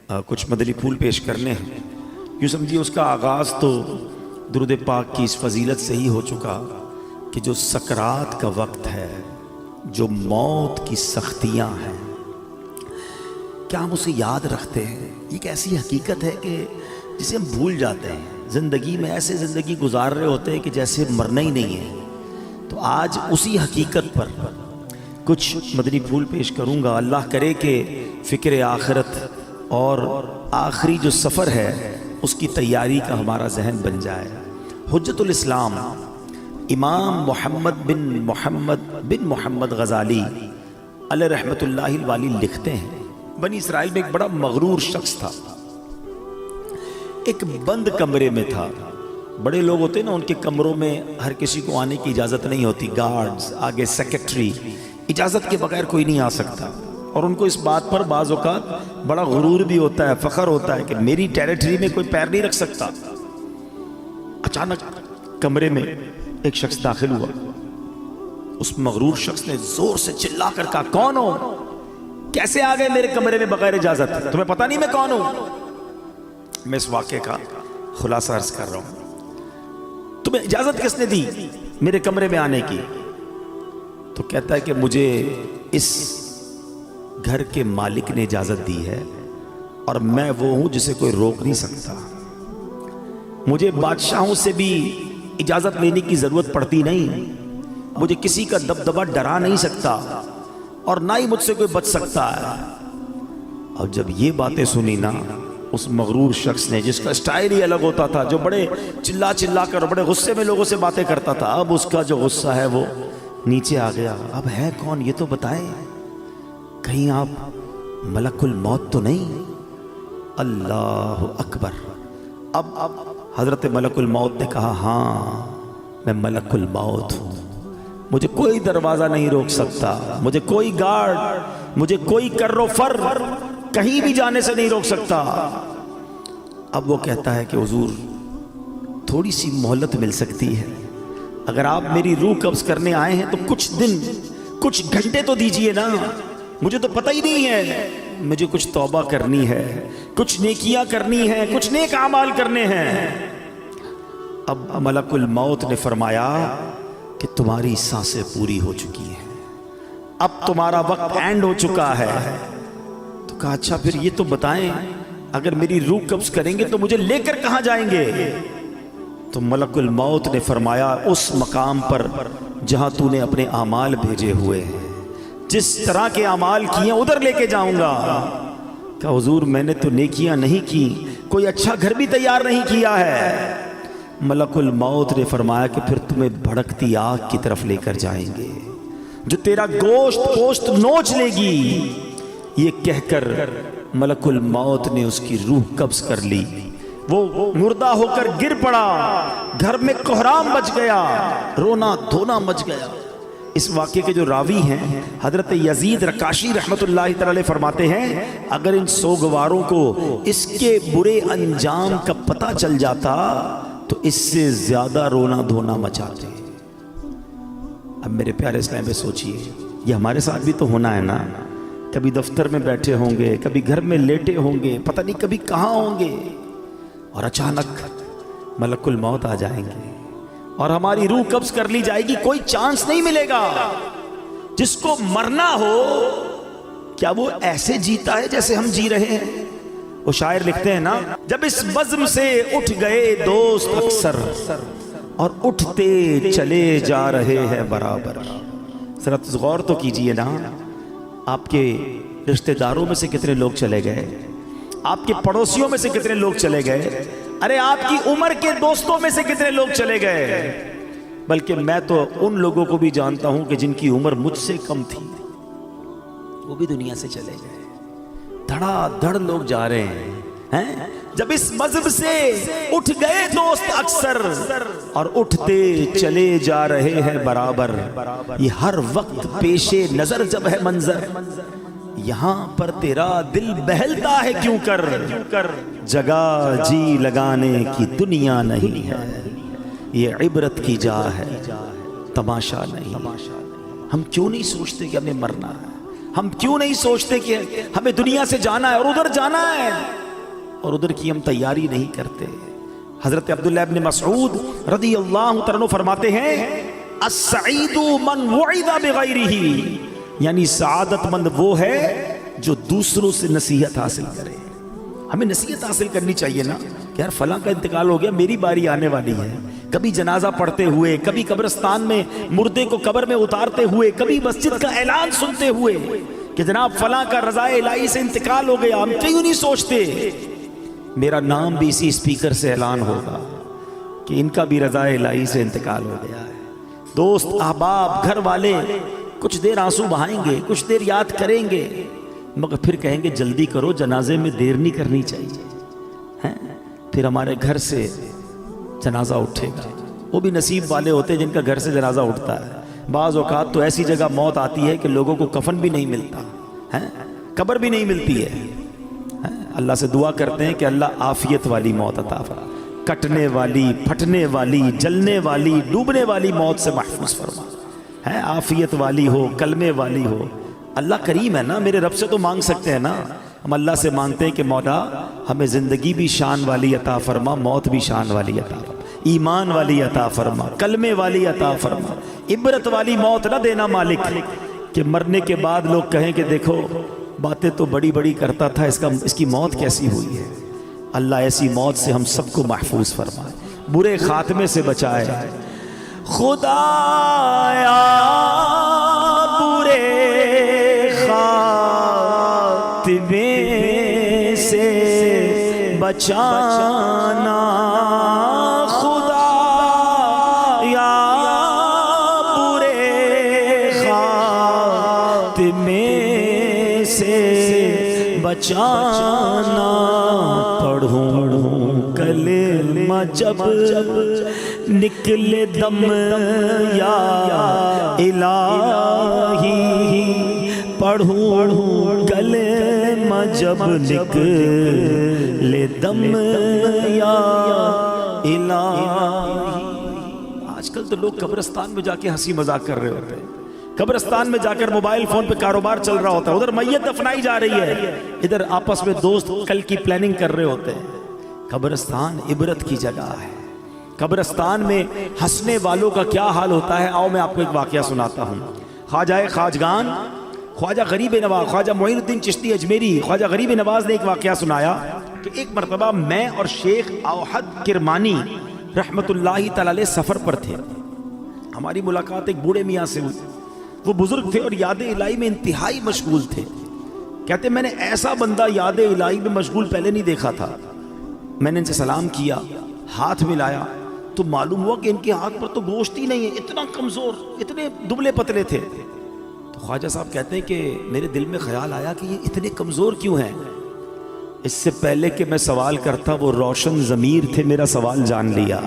کچھ مدنی پھول پیش کرنے ہیں. یوں سمجھیے اس کا آغاز تو درود پاک کی اس فضیلت سے ہی ہو چکا کہ جو سکرات کا وقت ہے، جو موت کی سختیاں ہیں، کیا ہم اسے یاد رکھتے ہیں؟ یہ ایک ایسی حقیقت ہے کہ جسے ہم بھول جاتے ہیں. زندگی میں ایسے زندگی گزار رہے ہوتے ہیں کہ جیسے مرنا ہی نہیں ہے. تو آج اسی حقیقت پر کچھ مدنی پھول پیش کروں گا. اللہ کرے کہ فکر آخرت اور آخری جو سفر ہے اس کی تیاری کا ہمارا ذہن بن جائے. حجت الاسلام امام محمد بن محمد غزالی علیہ رحمت اللہ الوالی لکھتے ہیں، بنی اسرائیل میں ایک بڑا مغرور شخص تھا. ایک بند کمرے میں تھا. بڑے لوگ ہوتے ہیں نا، ان کے کمروں میں ہر کسی کو آنے کی اجازت نہیں ہوتی. گارڈز، آگے سیکرٹری، اجازت کے بغیر کوئی نہیں آ سکتا. اور ان کو اس بات پر بعض اوقات بڑا غرور بھی ہوتا ہے، فخر ہوتا ہے کہ میری ٹیریٹری میں کوئی پیر نہیں رکھ سکتا. اچانک کمرے میں ایک شخص داخل ہوا. اس مغرور شخص نے زور سے چلا کر کہا، کون ہو؟ کیسے آ گئے میرے کمرے میں بغیر اجازت؟ تمہیں پتہ نہیں میں کون ہوں؟ میں اس واقعے کا خلاصہ عرض کر رہا ہوں. تمہیں اجازت کس نے دی میرے کمرے میں آنے کی؟ تو کہتا ہے کہ مجھے اس گھر کے مالک نے اجازت دی ہے اور میں وہ ہوں جسے کوئی روک نہیں سکتا. مجھے بادشاہوں سے بھی اجازت لینے کی ضرورت پڑتی نہیں. مجھے کسی کا دبدبہ ڈرا نہیں سکتا اور نہ ہی مجھ سے کوئی بچ سکتا ہے. اور جب یہ باتیں سنی نا، اس مغرور شخص نے، جس کا سٹائل ہی الگ ہوتا تھا، جو بڑے چلا کر بڑے غصے میں لوگوں سے باتیں کرتا تھا، اب اس کا جو غصہ ہے وہ نیچے آ گیا. اب ہے کون یہ تو بتائیں، کہیں آپ ملک الموت تو نہیں؟ اللہ اکبر. اب حضرت ملک الموت نے کہا، ہاں میں ملک الموت ہوں. مجھے کوئی دروازہ نہیں روک سکتا، مجھے کوئی گارڈ، مجھے کوئی کر و فر کہیں بھی جانے سے نہیں روک سکتا. اب وہ کہتا ہے کہ حضور تھوڑی سی مہلت مل سکتی ہے. اگر آپ میری روح قبض کرنے آئے ہیں تو کچھ دن، کچھ گھنٹے تو دیجئے نا. مجھے تو پتہ ہی نہیں ہے. مجھے کچھ توبہ کرنی ہے، کچھ نیکیاں کرنی ہیں، کچھ نیک اعمال کرنے ہیں. اب ملک الموت نے فرمایا کہ تمہاری سانسیں پوری ہو چکی ہیں، اب تمہارا وقت اینڈ ہو چکا ہے. تو کہا اچھا پھر یہ تو بتائیں، اگر میری روح قبض کریں گے تو مجھے لے کر کہاں جائیں گے؟ تو ملک الموت نے فرمایا، اس مقام پر جہاں تو نے اپنے اعمال بھیجے ہوئے ہیں، جس طرح کے اعمال کیے ادھر لے کے جاؤں گا. کہا حضور میں نے تو نیکیاں نہیں کی، کوئی اچھا گھر بھی تیار نہیں کیا ہے. ملک الموت نے فرمایا کہ پھر تمہیں بھڑکتی آگ کی طرف لے کر جائیں گے، جو تیرا گوشت نوچ لے گی. یہ کہہ کر ملک الموت نے اس کی روح قبض کر لی. وہ مردہ ہو کر گر پڑا. گھر میں کوہرام مچ گیا، رونا دھونا مچ گیا. اس واقعے کے جو راوی ہیں حضرت یزید رکاشی رحمت اللہ تعالی فرماتے ہیں، اگر ان سوگواروں کو اس کے برے انجام کا پتہ چل جاتا تو اس سے زیادہ رونا دھونا مچاتے. اب میرے پیارے اسلام میں سوچئے، یہ ہمارے ساتھ بھی تو ہونا ہے نا. کبھی دفتر میں بیٹھے ہوں گے، کبھی گھر میں لیٹے ہوں گے، پتہ نہیں کبھی کہاں ہوں گے، اور اچانک ملک الموت آ جائیں گے اور ہماری روح قبض کر لی جائے گی. کوئی چانس نہیں ملے گا. جس کو مرنا ہو کیا وہ ایسے جیتا ہے جیسے ہم جی رہے ہیں؟ وہ شاعر لکھتے ہیں نا، جب اس بزم سے اٹھ گئے دوست اکثر اور اٹھتے چلے جا رہے ہیں برابر. ذرا غور تو کیجئے نا، آپ کے رشتہ داروں میں سے کتنے لوگ چلے گئے، آپ کے پڑوسیوں میں سے کتنے لوگ چلے گئے، ارے آپ کی عمر کے دوستوں میں سے کتنے لوگ چلے گئے. بلکہ میں تو ان لوگوں کو بھی جانتا ہوں کہ جن کی عمر مجھ سے کم تھی، وہ بھی دنیا سے چلے گئے. دھڑا دھڑ لوگ جا رہے ہیں. جب اس مذہب سے اٹھ گئے دوست اکثر اور اٹھتے چلے جا رہے ہیں برابر. یہ ہر وقت پیش نظر جب ہے منظر، یہاں پر تیرا دل بہلتا ہے کیوں کر. جگہ جی لگانے کی دنیا نہیں ہے، یہ عبرت کی جا ہے تماشا نہیں. ہم کیوں نہیں سوچتے کہ ہمیں مرنا ہے؟ ہم کیوں نہیں سوچتے کہ ہمیں دنیا سے جانا ہے اور ادھر جانا ہے، اور ادھر کی ہم تیاری نہیں کرتے۔ حضرت عبداللہ ابن مسعود رضی اللہ عنہ فرماتے ہیں السعید من وعظ بغیرہ، یعنی سعادت مند وہ ہے جو دوسروں سے نصیحت حاصل کرے۔ ہمیں نصیحت حاصل کرنی چاہیے نا کہ یار فلاں کا انتقال ہو گیا، میری باری آنے والی ہے۔ کبھی جنازہ پڑھتے ہوئے، کبھی قبرستان میں مردے کو قبر میں اتارتے ہوئے، کبھی مسجد کا اعلان سنتے ہوئے کہ جناب فلاں کا رضائے الہی سے انتقال ہو گیا، ہم کیوں نہیں سوچتے میرا نام بھی اسی اسپیکر سے اعلان ہوگا کہ ان کا بھی رضائے الہی سے انتقال ہو گیا ہے۔ دوست، احباب، گھر والے کچھ دیر آنسو بہائیں گے، کچھ دیر یاد کریں گے، مگر پھر کہیں گے جلدی کرو، جنازے میں دیر نہیں کرنی چاہیے۔ پھر ہمارے گھر سے جنازہ اٹھے گا، وہ بھی نصیب والے ہوتے ہیں جن کا گھر سے جنازہ اٹھتا ہے۔ بعض اوقات تو ایسی جگہ موت آتی ہے کہ لوگوں کو کفن بھی نہیں ملتا، قبر بھی نہیں ملتی ہے۔ اللہ سے دعا کرتے ہیں کہ اللہ عافیت والی موت عطا فرما، کٹنے والی، پھٹنے والی، جلنے والی، ڈوبنے والی موت سے محفوظ فرما، عافیت والی ہو، کلمے والی ہو۔ اللہ کریم ہے نا، میرے رب سے تو مانگ سکتے ہیں نا۔ ہم اللہ سے مانگتے ہیں کہ مولا ہمیں زندگی بھی شان والی عطا فرما، موت بھی شان والی عطا فرما، ایمان والی عطا فرما، کلمے والی عطا فرما، عبرت والی موت نہ دینا مالک کہ مرنے کے بعد لوگ کہیں کہ دیکھو باتیں تو بڑی بڑی کرتا تھا، اس کی موت کیسی ہوئی ہے۔ اللہ ایسی موت سے ہم سب کو محفوظ فرمائے، برے خاتمے سے بچائے۔ خدایا برے خاتمے سے بچانا، خدا یا برے خاتمے سے بچانا، پڑھوں کلمہ جب نکلے دم یا الہی، پڑھوں کلمہ جب نکلے دم یا الہی۔ آج کل تو لوگ قبرستان میں جا کے ہنسی مذاق کر رہے ہوتے ہیں، قبرستان میں جا کر موبائل فون پہ کاروبار چل رہا ہوتا ہے، ادھر میت دفنائی جا رہی ہے، ادھر آپس میں دوست کل کی پلاننگ کر رہے ہوتے ہیں۔ قبرستان عبرت کی جگہ ہے، قبرستان میں ہنسنے والوں کا کیا حال ہوتا ہے۔ آؤ میں آپ کو ایک واقعہ سناتا ہوں۔ خواجہ خواجگان، خواجہ غریب نواز، خواجہ معین الدین چشتی اجمیری، خواجہ غریب نواز نے ایک واقعہ سنایا کہ ایک مرتبہ میں اور شیخ اوحد کرمانی رحمت اللہ تعالی علیہ سفر پر تھے۔ ہماری ملاقات ایک بوڑھے میاں سے ہوئی، وہ بزرگ تھے اور یاد الہی میں انتہائی مشغول تھے۔ کہتے میں نے ایسا بندہ یاد الہی میں مشغول پہلے نہیں دیکھا تھا۔ میں نے ان سے سلام کیا، ہاتھ ملایا تو معلوم ہوا کہ ان کے ہاتھ پر تو گوشت ہی نہیں ہے، اتنا کمزور، اتنے دبلے پتلے تھے۔ تو خواجہ صاحب کہتے ہیں کہ میرے دل میں خیال آیا کہ یہ اتنے کمزور کیوں ہیں۔ اس سے پہلے کہ میں سوال کرتا وہ روشن ضمیر تھے، میرا سوال جان لیا۔